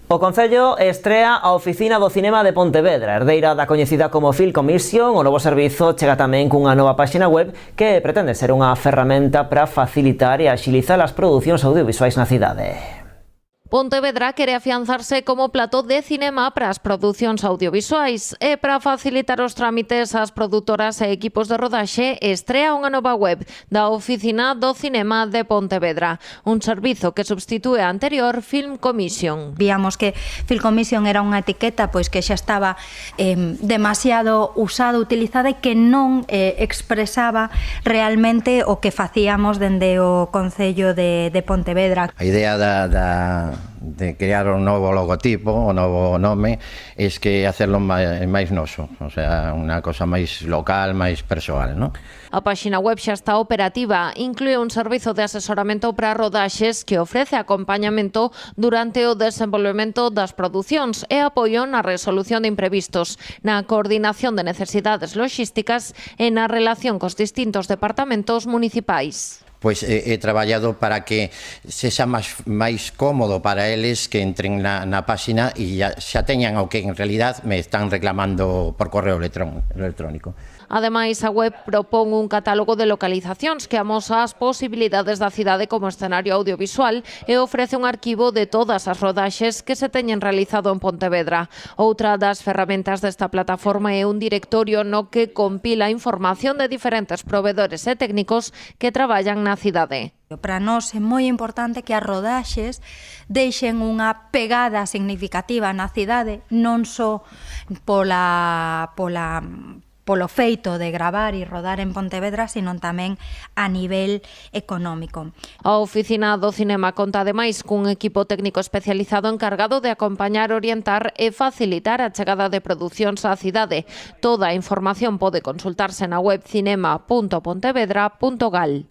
O Concello estrea a Oficina do Cinema de Pontevedra. Herdeira da coñecida como Film Commission, o novo servizo chega tamén cunha nova páxina web que pretende ser unha ferramenta para facilitar e axilizar as producións audiovisuais na cidade. Pontevedra quere afianzarse como plató de cinema para as producións audiovisuais e para facilitar os trámites ás produtoras e equipos de rodaxe estrea unha nova web da Oficina do Cinema de Pontevedra, un servizo que substitúe a anterior Film Commission. Víamos que Film Commission era unha etiqueta pois que xa estaba demasiado usada, utilizada e que non expresaba realmente o que facíamos dende o Concello de Pontevedra. A idea de crear un novo logotipo, o novo nome, é que hacerlo máis noso, o sea, unha cosa máis local, máis persoal, non? A páxina web xa está operativa, inclúe un servizo de asesoramento para rodaxes que ofrece acompañamento durante o desenvolvemento das producións e apoio na resolución de imprevistos, na coordinación de necesidades logísticas e na relación cos distintos departamentos municipais. Pois he traballado para que sexa máis cómodo para eles que entren na páxina e xa teñan o que en realidad me están reclamando por correo electrónico. Ademais, a web propón un catálogo de localizacións que amosa as posibilidades da cidade como escenario audiovisual e ofrece un arquivo de todas as rodaxes que se teñen realizado en Pontevedra. Outra das ferramentas desta plataforma é un directorio no que compila información de diferentes provedores e técnicos que traballan na cidade. Para nós é moi importante que as rodaxes deixen unha pegada significativa na cidade, non só polo feito de gravar e rodar en Pontevedra, sino tamén a nivel económico. A Oficina do Cinema conta ademais cun equipo técnico especializado encargado de acompañar, orientar e facilitar a chegada de producións á cidade. Toda a información pode consultarse na web cinema.pontevedra.gal.